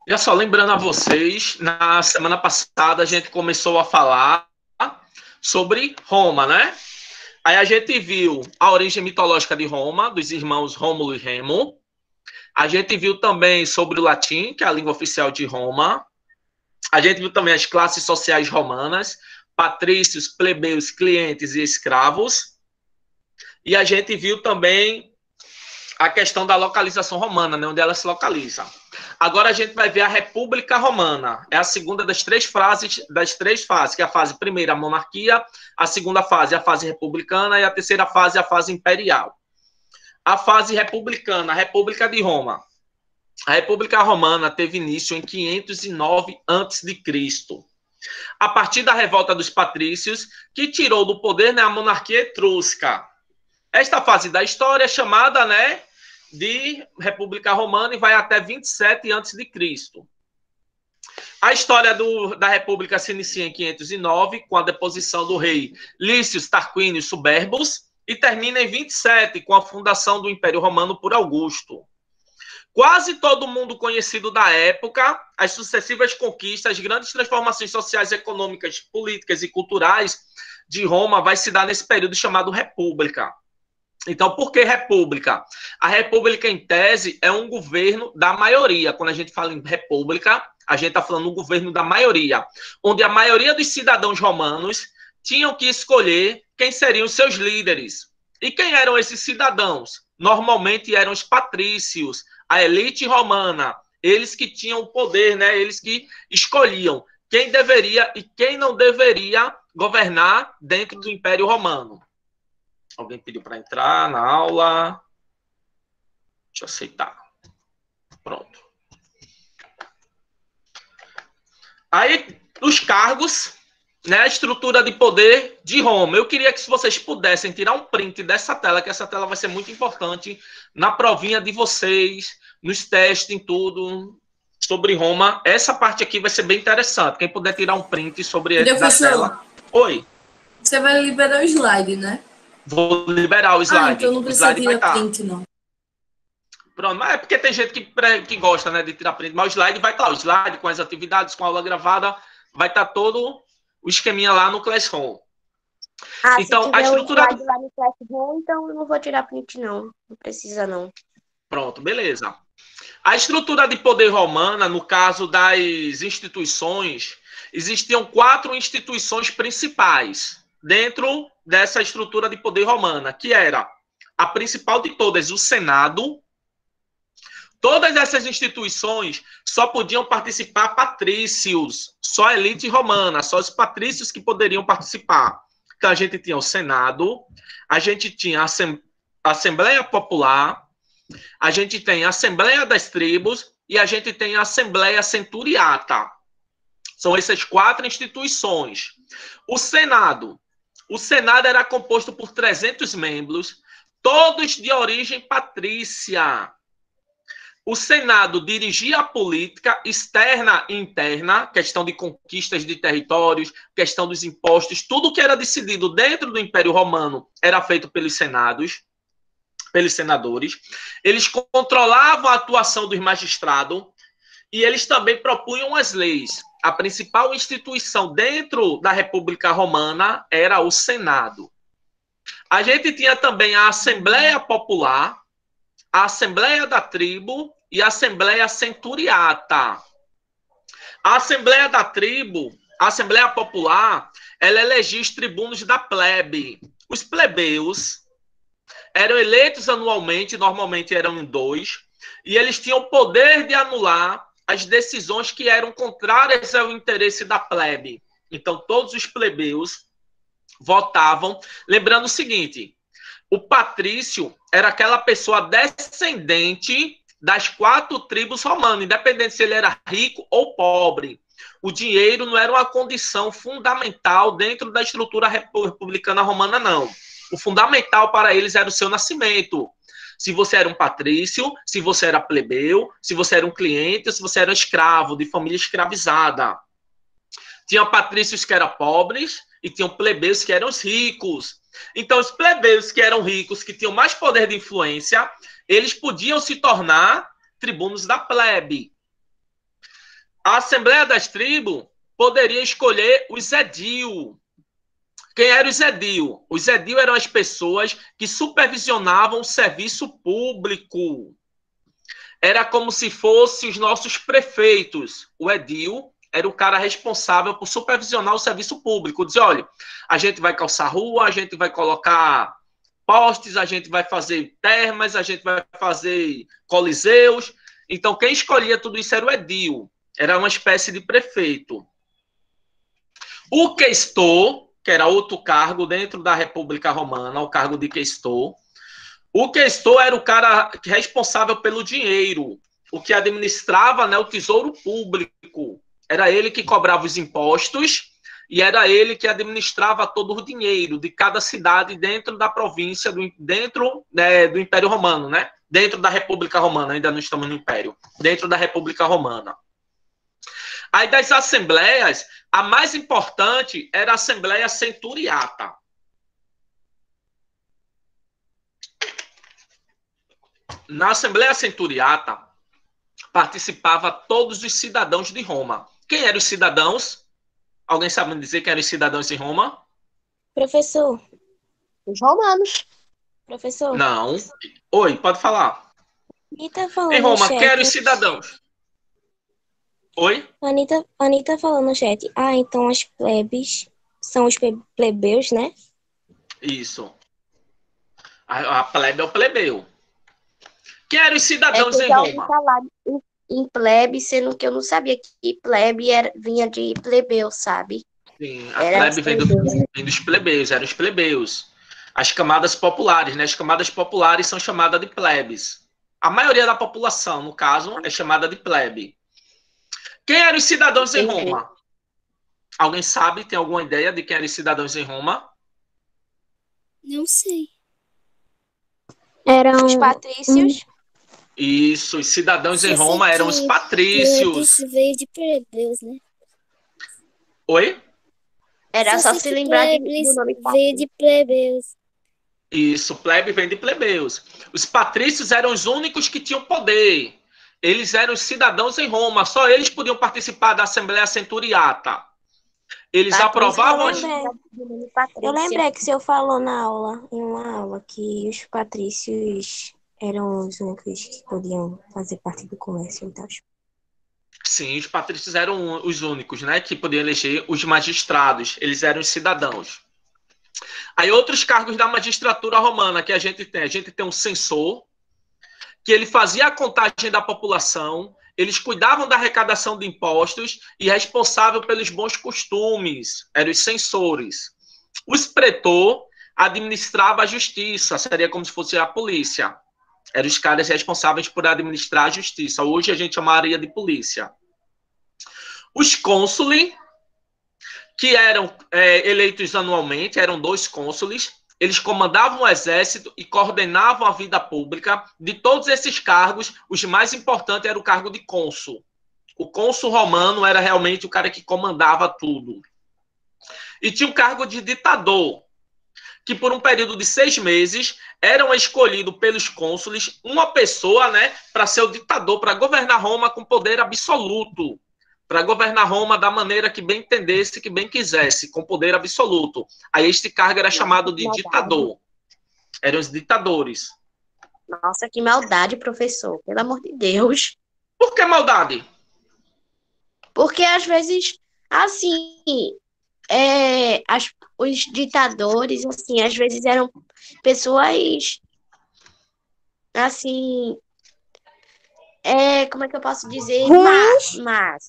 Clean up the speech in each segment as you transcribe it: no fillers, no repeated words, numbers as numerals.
Já só lembrando a vocês, na semana passada a gente começou a falar sobre Roma, né? Aí a gente viu a origem mitológica de Roma, dos irmãos Rômulo e Remo. A gente viu também sobre o latim, que é a língua oficial de Roma. A gente viu também as classes sociais romanas, patrícios, plebeus, clientes e escravos. E a gente viu também a questão da localização romana, né, onde ela se localiza. Agora a gente vai ver a República Romana. É a segunda das três fases, que é a fase primeira, a monarquia, a segunda fase, a fase republicana, e a terceira fase, a fase imperial. A fase republicana, a República de Roma. A República Romana teve início em 509 a.C., a partir da revolta dos patrícios, que tirou do poder, né, a monarquia etrusca. Esta fase da história é chamada, né, de República Romana e vai até 27 a.C. A história da República se inicia em 509, com a deposição do rei Lício Tarquínio Suburbus, e termina em 27, com a fundação do Império Romano por Augusto. Quase todo mundo conhecido da época, as sucessivas conquistas, as grandes transformações sociais, econômicas, políticas e culturais de Roma vai se dar nesse período chamado República. Então, por que república? A república, em tese, é um governo da maioria. Quando a gente fala em república, a gente está falando um governo da maioria, onde a maioria dos cidadãos romanos tinham que escolher quem seriam seus líderes. E quem eram esses cidadãos? Normalmente eram os patrícios, a elite romana, eles que tinham o poder, né? Eles que escolhiam quem deveria e quem não deveria governar dentro do Império Romano. Alguém pediu para entrar na aula. Deixa eu aceitar. Pronto. Aí, os cargos, né, a estrutura de poder de Roma. Eu queria que vocês pudessem tirar um print dessa tela, que essa tela vai ser muito importante na provinha de vocês, nos testes, em tudo, sobre Roma. Essa parte aqui vai ser bem interessante. Quem puder tirar um print sobre da Professor, tela. Oi. você vai liberar o slide, né? Vou liberar o Ah, então slide. não O precisa slide vai tirar estar. print, não. Pronto, mas é porque tem gente que gosta, né, de tirar print, mas o slide vai estar, o slide com as atividades, com a aula gravada, vai estar todo o esqueminha lá no Classroom. Ah, se Então, a tiver o estrutura slide lá no Classroom, então eu não vou tirar print, não. Não precisa, não. Pronto, beleza. A estrutura de poder romana, no caso das instituições, existiam 4 instituições principais dentro dessa estrutura de poder romana, que era a principal de todas, o Senado. Todas essas instituições só podiam participar patrícios, só a elite romana, só os patrícios que poderiam participar. Então, a gente tinha o Senado, a gente tinha a Assembleia Popular, a gente tem a Assembleia das Tribos e a gente tem a Assembleia Centuriata. São essas 4 instituições. O Senado. O Senado era composto por 300 membros, todos de origem patrícia. O Senado dirigia a política externa e interna, questão de conquistas de territórios, questão dos impostos, tudo que era decidido dentro do Império Romano era feito pelos senados, pelos senadores. Eles controlavam a atuação dos magistrados e eles também propunham as leis. A principal instituição dentro da República Romana era o Senado. A gente tinha também a Assembleia Popular, a Assembleia da Tribo e a Assembleia Centuriata. A Assembleia da Tribo, a Assembleia Popular, ela elegia os tribunos da plebe. Os plebeus eram eleitos anualmente, normalmente eram em 2, e eles tinham o poder de anular as decisões que eram contrárias ao interesse da plebe. Então, todos os plebeus votavam. Lembrando o seguinte, o patrício era aquela pessoa descendente das 4 tribos romanas, independente se ele era rico ou pobre. O dinheiro não era uma condição fundamental dentro da estrutura republicana romana, não. O fundamental para eles era o seu nascimento. Se você era um patrício, se você era plebeu, se você era um cliente, se você era um escravo, de família escravizada. Tinha patrícios que eram pobres e tinham plebeus que eram os ricos. Então, os plebeus que eram ricos, que tinham mais poder de influência, eles podiam se tornar tribunos da plebe. A Assembleia das Tribos poderia escolher os edil. Quem era os edil? Os edil eram as pessoas que supervisionavam o serviço público. Era como se fossem os nossos prefeitos. O edil era o cara responsável por supervisionar o serviço público. Dizer, olha, a gente vai calçar rua, a gente vai colocar postes, a gente vai fazer termas, a gente vai fazer coliseus. Então, quem escolhia tudo isso era o edil. Era uma espécie de prefeito. O questor, que era outro cargo dentro da República Romana, o cargo de questor. O questor era o cara responsável pelo dinheiro, o que administrava, né, o tesouro público. Era ele que cobrava os impostos e era ele que administrava todo o dinheiro de cada cidade dentro da província, dentro do Império Romano, né? Dentro da República Romana, ainda não estamos no Império, dentro da República Romana. Aí das assembleias, a mais importante era a Assembleia Centuriata. Na Assembleia Centuriata, participava todos os cidadãos de Roma. Quem eram os cidadãos? Alguém sabe me dizer quem eram os cidadãos de Roma? Professor. Os romanos. Professor. Não. Oi, pode falar. Anitta falando Em Roma, no chat. quem eram os cidadãos? Oi? Anitta falando no chat. Ah, então as plebes são os plebeus, né? Isso. A plebe é o plebeu. Quem eram os cidadãos em Roma? Falar em plebe, sendo que eu não sabia que plebe vinha de plebeu, sabe? Sim, a plebe vem dos plebeus, eram os plebeus. As camadas populares, né? As camadas populares são chamadas de plebes. A maioria da população, no caso, é chamada de plebe. Quem eram os cidadãos em Roma? Alguém sabe? Tem alguma ideia de quem eram os cidadãos em Roma? Não sei. Eram os patrícios. Isso, os cidadãos em Roma eram os patrícios. Veio de plebeus, né? Oi? Era só se lembrar do nome veio de plebeus. Isso, plebe vem de plebeus. Os patrícios eram os únicos que tinham poder. Eles eram os cidadãos em Roma, só eles podiam participar da Assembleia Centuriata. Eles aprovavam... Eu lembrei que o senhor falou em uma aula, que os patrícios eram os únicos que podiam fazer parte do comércio e tal. Sim, os patrícios eram os únicos, né, que podiam eleger os magistrados. Eles eram os cidadãos. Aí outros cargos da magistratura romana que a gente tem um censor, que ele fazia a contagem da população, eles cuidavam da arrecadação de impostos e responsável pelos bons costumes, eram os censores. Os pretor administrava a justiça, seria como se fosse a polícia. Eram os caras responsáveis por administrar a justiça. Hoje a gente chamaria de polícia. Os cônsules, que eram eleitos anualmente, eram 2 cônsules, eles comandavam o exército e coordenavam a vida pública. De todos esses cargos, os mais importantes era o cargo de cônsul. O cônsul romano era realmente o cara que comandava tudo. E tinha o cargo de ditador, que por um período de 6 meses eram escolhidos pelos cônsules uma pessoa, né, para ser o ditador, para governar Roma com poder absoluto, para governar Roma da maneira que bem entendesse, que bem quisesse, com poder absoluto. Aí este cargo era chamado de ditador. Eram os ditadores. Nossa, que maldade, professor. Pelo amor de Deus. Por que maldade? Porque às vezes, assim, os ditadores, assim, às vezes eram pessoas, assim, como é que eu posso dizer? Mas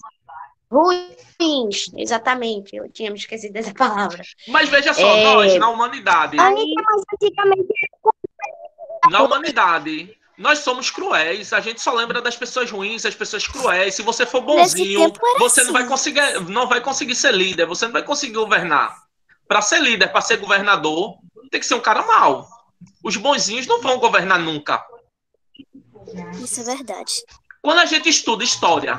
ruins, exatamente. Eu tinha me esquecido dessa palavra. Mas veja só, nós, na humanidade, nós somos cruéis, a gente só lembra das pessoas ruins, as pessoas cruéis. Se você for bonzinho, você não vai conseguir ser líder, você não vai conseguir governar. Para ser líder, para ser governador, tem que ser um cara mau. Os bonzinhos não vão governar nunca. Isso é verdade. Quando a gente estuda história,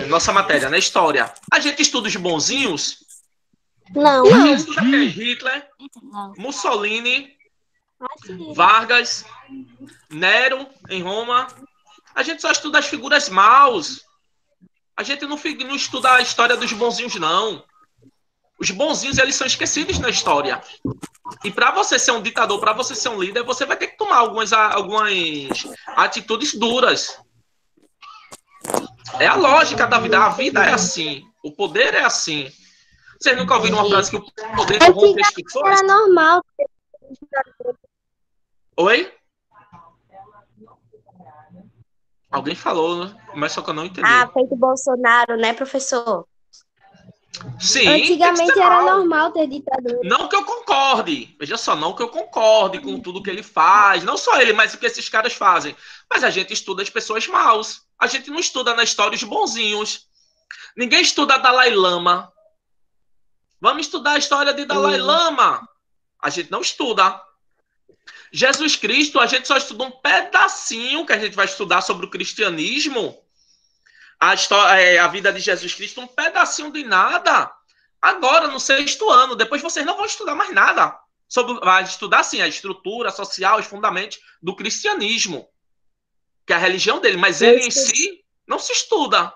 nossa matéria, né? História, a gente estuda os bonzinhos? Não. A gente estuda quem? Hitler, Mussolini, Vargas, Nero, em Roma. A gente só estuda as figuras maus. A gente não estuda a história dos bonzinhos, não. Os bonzinhos, eles são esquecidos na história. E para você ser um ditador, para você ser um líder, você vai ter que tomar algumas atitudes duras. É a lógica da vida. A vida é assim. O poder é assim. Vocês nunca ouviram uma frase que o poder corrompe as pessoas? Era normal. Oi? Alguém falou, né? Mas só que eu não entendi. Ah, feito Bolsonaro, né, professor? Sim, antigamente era normal ter ditadura. Não que eu concorde. Veja só, não que eu concorde com tudo que ele faz. Não só ele, mas o que esses caras fazem. Mas a gente estuda as pessoas maus. A gente não estuda na história os bonzinhos. Ninguém estuda Dalai Lama. Vamos estudar a história de Dalai Lama. A gente não estuda. Jesus Cristo, a gente só estuda um pedacinho que a gente vai estudar sobre o cristianismo. A vida de Jesus Cristo, um pedacinho de nada. Agora, no 6º ano, depois vocês não vão estudar mais nada. Vai estudar, sim, a estrutura social, os fundamentos do cristianismo, que é a religião dele, mas ele em si não se estuda.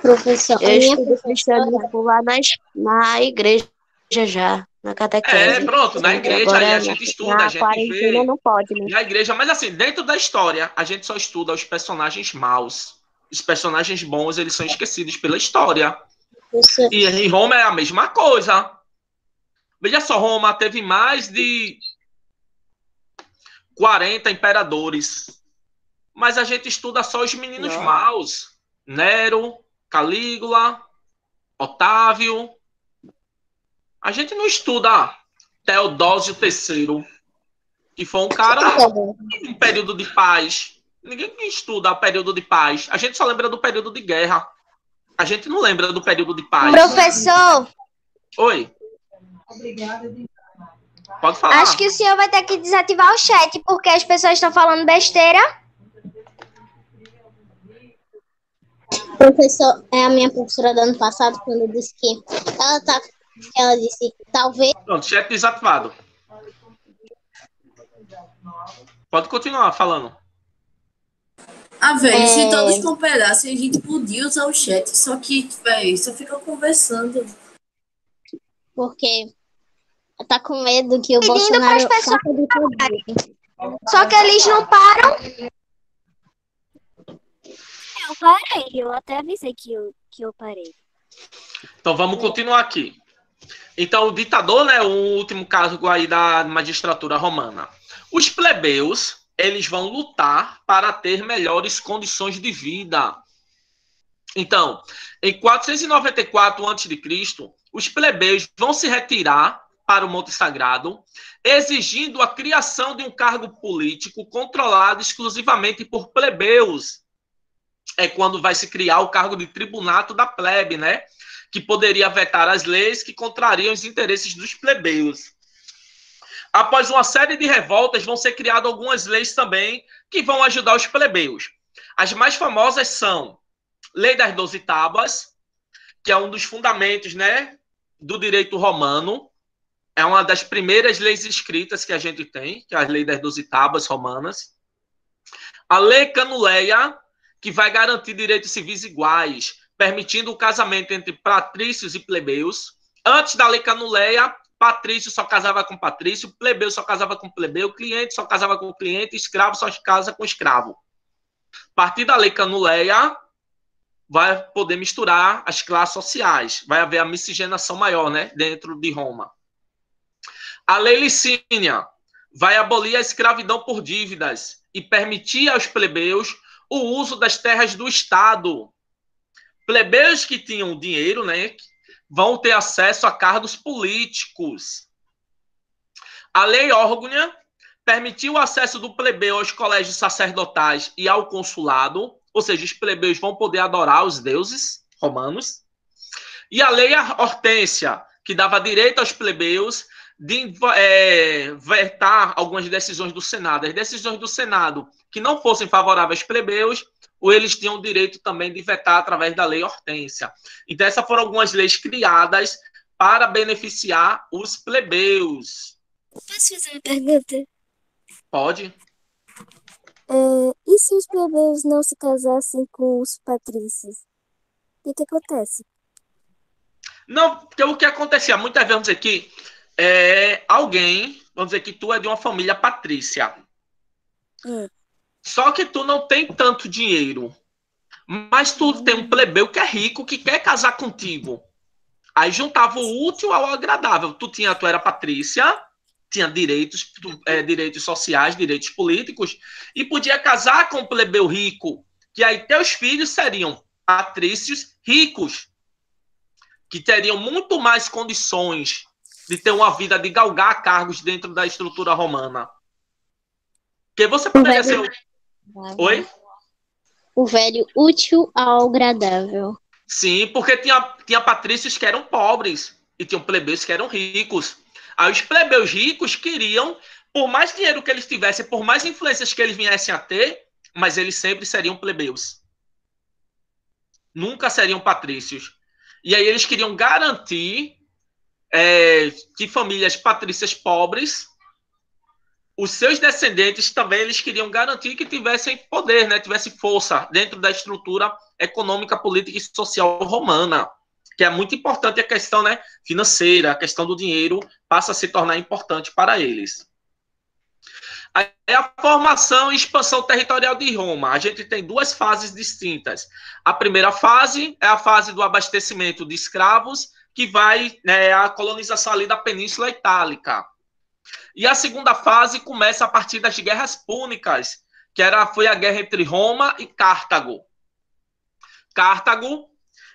Professor, eu estudo cristianismo lá na igreja já, na catequese. Pronto, na igreja aí a gente estuda, a gente vê. Não pode, né? Na igreja, mas assim, dentro da história, a gente só estuda os personagens maus. Os personagens bons, eles são esquecidos pela história. E em Roma é a mesma coisa. Veja só, Roma teve mais de 40 imperadores. Mas a gente estuda só os meninos maus. Nero, Calígula, Otávio. A gente não estuda Teodósio III, que foi um cara em período de paz. Ninguém estuda o período de paz. A gente só lembra do período de guerra. A gente não lembra do período de paz. Professor! Oi. Pode falar. Acho que o senhor vai ter que desativar o chat, porque as pessoas estão falando besteira. Professor, a minha professora do ano passado, quando disse que ela disse, talvez... Pronto, chat desativado. Pode continuar falando. Velho, se todos cooperassem, a gente podia usar o chat. Só que, velho, só fica conversando. Porque tá com medo que o Bolsonaro... Só que eles não param. Eu parei, eu até avisei que eu parei. Então vamos continuar aqui. Então o ditador, né, o último caso aí da magistratura romana. Os plebeus, eles vão lutar para ter melhores condições de vida. Então, em 494 a.C., os plebeus vão se retirar para o Monte Sagrado, exigindo a criação de um cargo político controlado exclusivamente por plebeus. É quando vai se criar o cargo de tribunato da plebe, né? Que poderia vetar as leis que contrariam os interesses dos plebeus. Após uma série de revoltas, vão ser criadas algumas leis também que vão ajudar os plebeus. As mais famosas são Lei das 12 Tábuas, que é um dos fundamentos, né, do direito romano. É uma das primeiras leis escritas que a gente tem, que é a Lei das 12 Tábuas romanas. A Lei Canuleia, que vai garantir direitos civis iguais, permitindo o casamento entre patrícios e plebeus. Antes da Lei Canuleia, patrício só casava com patrício, plebeu só casava com plebeu, cliente só casava com cliente, escravo só casa com escravo. A partir da Lei Canuleia, vai poder misturar as classes sociais. Vai haver a miscigenação maior, né, dentro de Roma. A Lei Licínia vai abolir a escravidão por dívidas e permitir aos plebeus o uso das terras do Estado. Plebeus que tinham dinheiro, né, vão ter acesso a cargos políticos. A Lei Órgona permitiu o acesso do plebeu aos colégios sacerdotais e ao consulado, ou seja, os plebeus vão poder adorar os deuses romanos. E a Lei Hortência, que dava direito aos plebeus de vetar algumas decisões do Senado. As decisões do Senado que não fossem favoráveis aos plebeus, ou eles tinham o direito também de vetar através da Lei Hortência. Então, essas foram algumas leis criadas para beneficiar os plebeus. Posso fazer uma pergunta? Pode. E se os plebeus não se casassem com os patrícios? E o que acontece? Não, porque o que acontecia, muitas vezes, vamos dizer que alguém, vamos dizer que tu é de uma família patrícia, só que tu não tem tanto dinheiro, mas tu tem um plebeu que é rico, que quer casar contigo. Aí juntava o útil ao agradável. Tu era patrícia, tinha direitos, direitos sociais, direitos políticos, e podia casar com um plebeu rico, que aí teus filhos seriam patrícios ricos, que teriam muito mais condições de ter uma vida, de galgar cargos dentro da estrutura romana. Porque você poderia ser... Oi? O velho útil ao agradável. Sim, porque tinha patrícios que eram pobres e tinham plebeus que eram ricos. Aí os plebeus ricos queriam, por mais dinheiro que eles tivessem, por mais influências que eles viessem a ter, mas eles sempre seriam plebeus. Nunca seriam patrícios. E aí eles queriam garantir que famílias patrícias pobres, os seus descendentes também, eles queriam garantir que tivessem poder, né, tivessem força dentro da estrutura econômica, política e social romana, que é muito importante a questão, né, financeira, a questão do dinheiro passa a se tornar importante para eles. A formação e expansão territorial de Roma. A gente tem duas fases distintas. A primeira fase é a fase do abastecimento de escravos, que vai a colonização ali da Península Itálica. E a segunda fase começa a partir das guerras púnicas, que foi a guerra entre Roma e Cartago. Cartago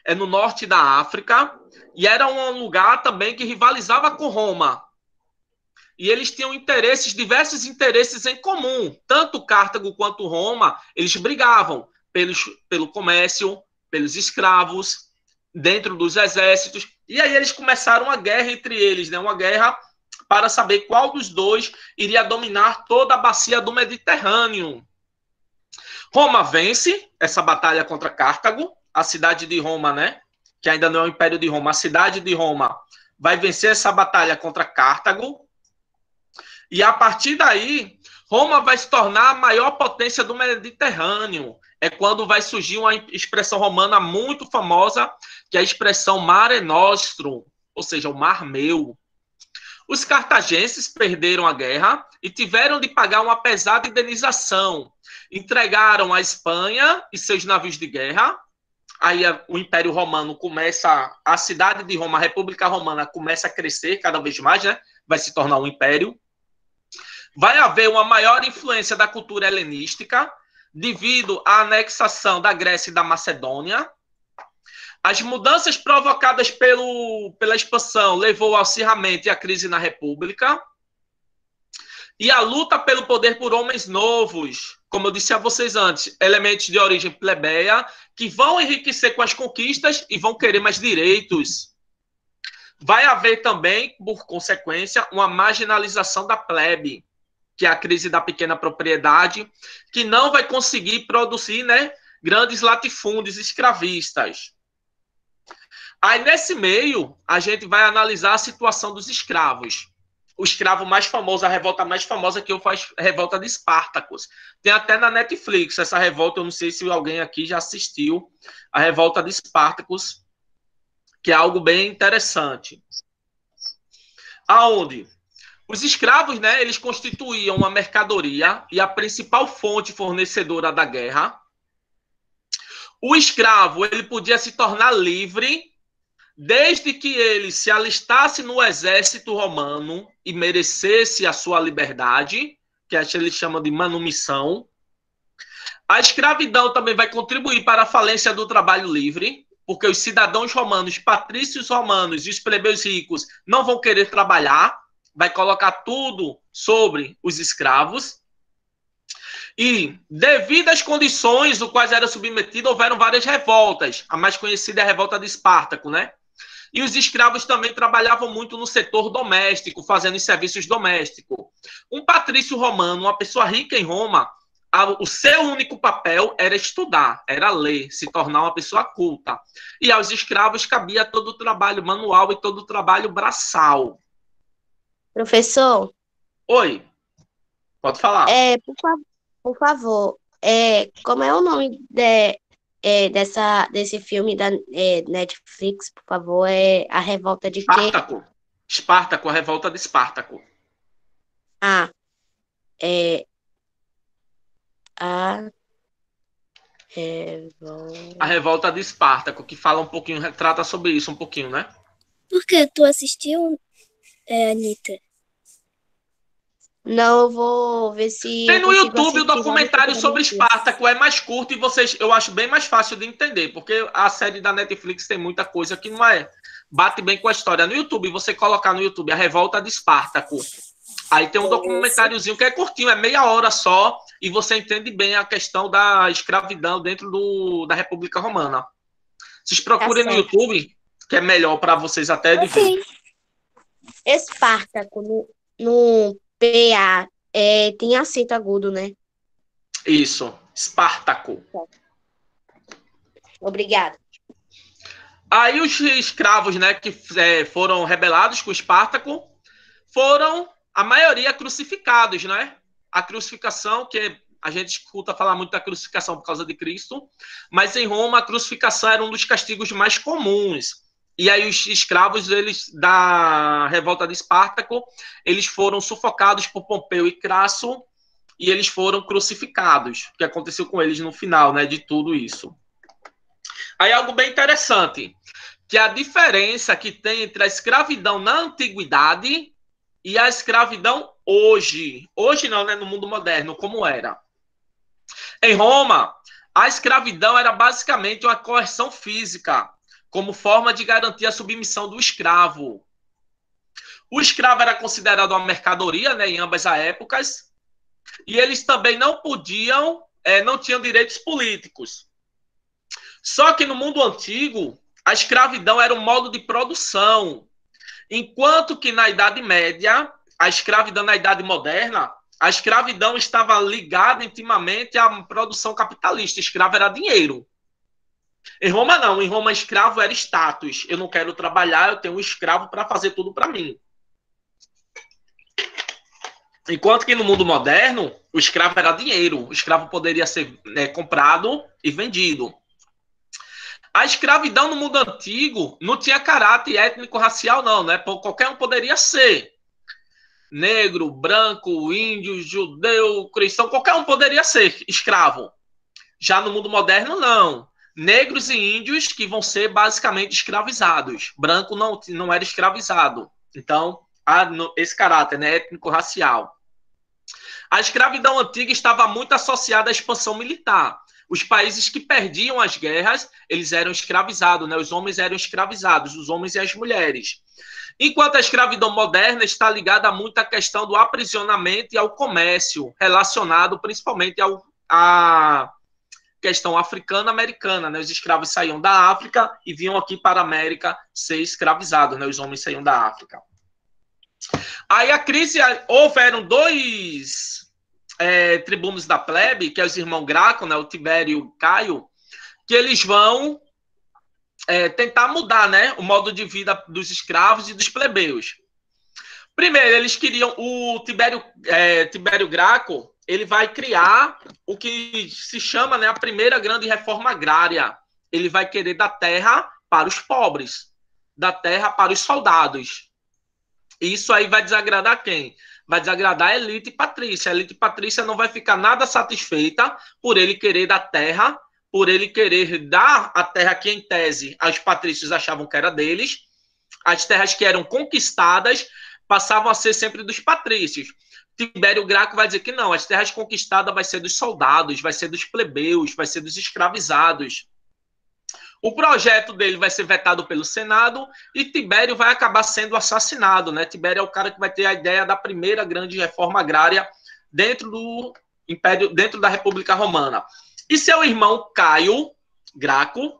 é no norte da África e era um lugar também que rivalizava com Roma. E eles tinham diversos interesses em comum. Tanto Cartago quanto Roma, eles brigavam pelo comércio, pelos escravos, dentro dos exércitos. E aí eles começaram uma guerra entre eles, né? Uma guerra para saber qual dos dois iria dominar toda a bacia do Mediterrâneo. Roma vence essa batalha contra Cartago, a cidade de Roma, né? Que ainda não é o Império de Roma, a cidade de Roma vai vencer essa batalha contra Cartago. E a partir daí, Roma vai se tornar a maior potência do Mediterrâneo. É quando vai surgir uma expressão romana muito famosa, que é a expressão Mare Nostrum, ou seja, o Mar Meu. Os cartagenses perderam a guerra e tiveram de pagar uma pesada indenização. Entregaram a Espanha e seus navios de guerra. Aí o Império Romano começa, a cidade de Roma, a República Romana, começa a crescer cada vez mais, né? Vai se tornar um império. Vai haver uma maior influência da cultura helenística devido à anexação da Grécia e da Macedônia. As mudanças provocadas pela expansão levou ao acirramento e à crise na República. E a luta pelo poder por homens novos, como eu disse a vocês antes, elementos de origem plebeia, que vão enriquecer com as conquistas e vão querer mais direitos. Vai haver também, por consequência, uma marginalização da plebe, que é a crise da pequena propriedade, que não vai conseguir produzir, né, grandes latifúndios escravistas. Aí, nesse meio, a gente vai analisar a situação dos escravos. O escravo mais famoso, a revolta mais famosa que eu faço, a revolta de Espartacus. Tem até na Netflix essa revolta, eu não sei se alguém aqui já assistiu, a revolta de Espartacus, que é algo bem interessante. Aonde os escravos, né, eles constituíam uma mercadoria e a principal fonte fornecedora da guerra. O escravo, ele podia se tornar livre desde que ele se alistasse no exército romano e merecesse a sua liberdade, que eles chamam de manumissão. A escravidão também vai contribuir para a falência do trabalho livre, porque os cidadãos romanos, patrícios romanos e os plebeus ricos não vão querer trabalhar, vai colocar tudo sobre os escravos. E, devido às condições do quais era submetido, houveram várias revoltas. A mais conhecida é a revolta de Espartaco, né? E os escravos também trabalhavam muito no setor doméstico, fazendo os serviços domésticos. Um patrício romano, uma pessoa rica em Roma, o seu único papel era estudar, era ler, se tornar uma pessoa culta. E aos escravos cabia todo o trabalho manual e todo o trabalho braçal. Professor? Oi, pode falar. Por favor, como é o nome desse filme da Netflix, por favor, é A Revolta de quê? Espartaco. Espartaco, a revolta de Espartaco. Ah, é a A revolta de Espartaco, que fala um pouquinho, trata sobre isso um pouquinho, né? Por que tu assistiu, Anitta? Não, eu vou ver se Tem eu no consigo YouTube o assistir já documentário depois da sobre minha filha. Espartaco, é mais curto e eu acho bem mais fácil de entender, porque a série da Netflix tem muita coisa que não bate bem com a história. No YouTube, você colocar no YouTube a revolta de Espartaco, aí tem um documentáriozinho que é curtinho, é meia hora só, e você entende bem a questão da escravidão dentro da República Romana. Vocês procurem no certo. YouTube, que é melhor para vocês até de ver. Ok. Espartaco, no PA, tem acento agudo, né? Isso, Espartaco. Obrigada. Aí os escravos, né, que foram rebelados com Espartaco, foram, a maioria, crucificados, né? A crucificação, que a gente escuta falar muito da crucificação por causa de Cristo, mas em Roma a crucificação era um dos castigos mais comuns. E aí os escravos, eles, da revolta de Espartaco, eles foram sufocados por Pompeu e Crasso, e eles foram crucificados, o que aconteceu com eles no final, né, de tudo isso. Aí algo bem interessante, que a diferença que tem entre a escravidão na antiguidade e a escravidão hoje. Hoje não, né, no mundo moderno, como era. Em Roma, a escravidão era basicamente uma coerção física, como forma de garantir a submissão do escravo. O escravo era considerado uma mercadoria, né, em ambas as épocas, e eles também não tinham direitos políticos. Só que no mundo antigo, a escravidão era um modo de produção, enquanto que na Idade Média, a escravidão na Idade Moderna, a escravidão estava ligada intimamente à produção capitalista. Escravo era dinheiro. Em Roma, não. Em Roma, escravo era status. Eu não quero trabalhar, eu tenho um escravo para fazer tudo para mim. Enquanto que no mundo moderno, o escravo era dinheiro. O escravo poderia ser comprado e vendido. A escravidão no mundo antigo não tinha caráter étnico-racial, não, né? Qualquer um poderia ser. Negro, branco, índio, judeu, cristão, qualquer um poderia ser escravo. Já no mundo moderno, não. Negros e índios que vão ser basicamente escravizados. Branco não era escravizado. Então, esse caráter, né, étnico-racial. A escravidão antiga estava muito associada à expansão militar. Os países que perdiam as guerras, eles eram escravizados, né? Os homens eram escravizados, os homens e as mulheres. Enquanto a escravidão moderna está ligada muito à questão do aprisionamento e ao comércio, relacionado principalmente à questão africana-americana, né? Os escravos saíam da África e vinham aqui para a América ser escravizados, né? Os homens saíam da África. Aí a crise, houveram dois tribunos da plebe, que é os irmãos Graco, né, o Tibério e o Caio, que eles vão tentar mudar, né, o modo de vida dos escravos e dos plebeus. Primeiro, eles queriam, o Tibério Graco, ele vai criar o que se chama, né, a primeira grande reforma agrária. Ele vai querer dar terra para os pobres, dar terra para os soldados. E isso aí vai desagradar quem? Vai desagradar a elite patrícia. A elite patrícia não vai ficar nada satisfeita por ele querer dar terra, por ele querer dar a terra que, em tese, os patrícios achavam que era deles. As terras que eram conquistadas passavam a ser sempre dos patrícios. Tibério Graco vai dizer que não, as terras conquistadas vai ser dos soldados, vai ser dos plebeus, vai ser dos escravizados. O projeto dele vai ser vetado pelo Senado e Tibério vai acabar sendo assassinado, né? Tibério é o cara que vai ter a ideia da primeira grande reforma agrária dentro do Império, dentro da República Romana. E seu irmão Caio Graco,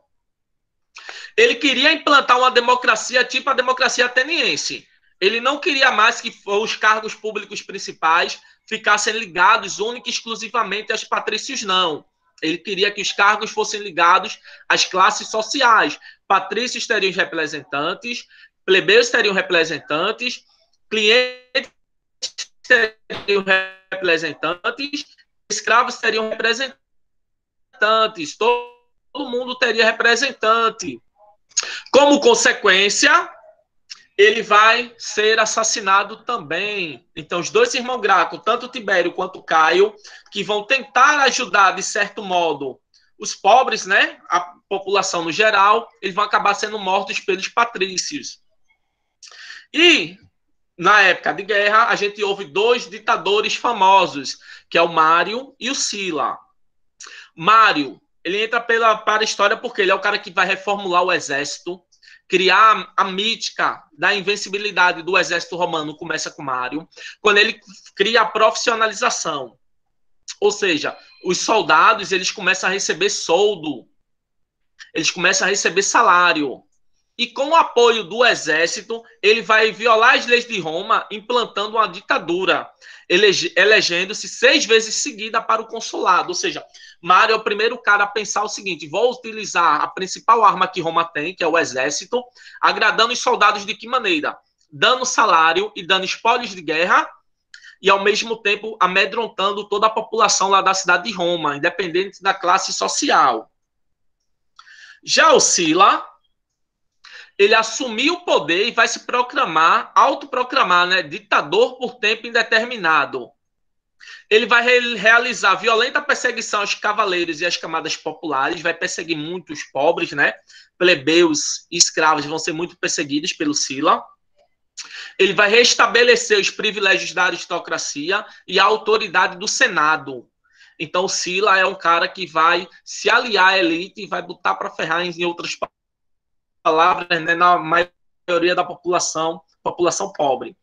ele queria implantar uma democracia tipo a democracia ateniense. Ele não queria mais que os cargos públicos principais ficassem ligados única e exclusivamente aos patrícios, não. Ele queria que os cargos fossem ligados às classes sociais. Patrícios teriam representantes, plebeus teriam representantes, clientes teriam representantes, escravos teriam representantes. mundo teria representante. Como consequência, ele vai ser assassinado também. Então, os dois irmãos Graco, tanto Tibério quanto Caio, que vão tentar ajudar, de certo modo, os pobres, né, a população no geral, eles vão acabar sendo mortos pelos patrícios. E, na época de guerra, a gente houve dois ditadores famosos, que é o Mário e o Sila. Mário, ele entra para a história porque ele é o cara que vai reformular o exército, criar a mítica da invencibilidade do exército romano, começa com Mário, quando ele cria a profissionalização. Ou seja, os soldados, eles começam a receber soldo, eles começam a receber salário. E com o apoio do exército, ele vai violar as leis de Roma, implantando uma ditadura, elegendo-se 6 vezes seguida para o consulado. Ou seja, Mário é o primeiro cara a pensar o seguinte: vou utilizar a principal arma que Roma tem, que é o exército, agradando os soldados de que maneira? Dando salário e dando espólios de guerra, e ao mesmo tempo amedrontando toda a população lá da cidade de Roma, independente da classe social. Já o Sila, ele assumiu o poder e vai se proclamar, autoproclamar, né, ditador por tempo indeterminado. Ele vai realizar violenta perseguição aos cavaleiros e às camadas populares, vai perseguir muito os pobres, né? Plebeus e escravos vão ser muito perseguidos pelo Sila. Ele vai restabelecer os privilégios da aristocracia e a autoridade do Senado. Então, Sila é um cara que vai se aliar à elite e vai botar para ferrar, em outras palavras, né, na maioria da população pobre.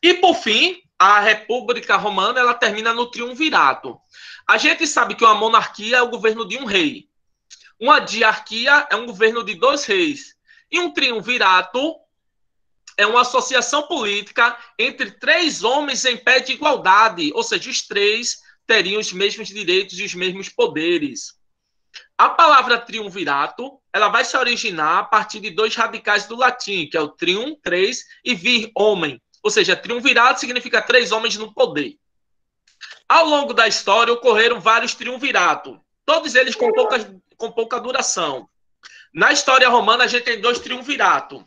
E, por fim, a República Romana, ela termina no triunvirato. A gente sabe que uma monarquia é o governo de um rei. Uma diarquia é um governo de 2 reis. E um triunvirato é uma associação política entre 3 homens em pé de igualdade, ou seja, os 3 teriam os mesmos direitos e os mesmos poderes. A palavra triunvirato, ela vai se originar a partir de 2 radicais do latim, que é o trium, 3, e vir, homem. Ou seja, triunvirato significa 3 homens no poder. Ao longo da história, ocorreram vários triunviratos, todos eles com pouca duração. Na história romana, a gente tem 2 triunviratos.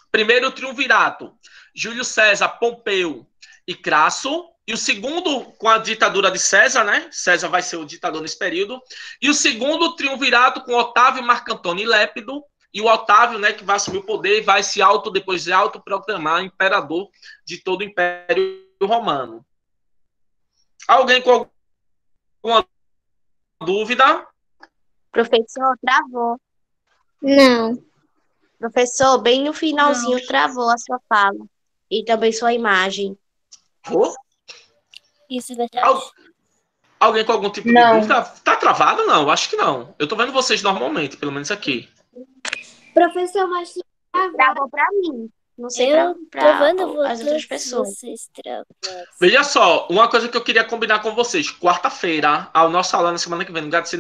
Primeiro triunvirato, Júlio César, Pompeu e Crasso. E o segundo, com a ditadura de César, né? César vai ser o ditador nesse período. E o segundo triunvirato com Otávio, Marco Antônio e Lépido. E o Otávio, né, que vai assumir o poder e vai se autoproclamar imperador de todo o Império Romano. Alguém com alguma dúvida? Professor, travou. Não. Professor, bem no finalzinho travou a sua fala. E também sua imagem. Oh? Isso é verdade. Alguém com algum tipo de dúvida? Tá travado? Não, acho que não. Eu tô vendo vocês normalmente, pelo menos aqui. Professor, mas Travou para mim. Não sei para as outras pessoas. Veja só, uma coisa que eu queria combinar com vocês. Quarta-feira, a nossa aula na semana que vem, no lugar de ser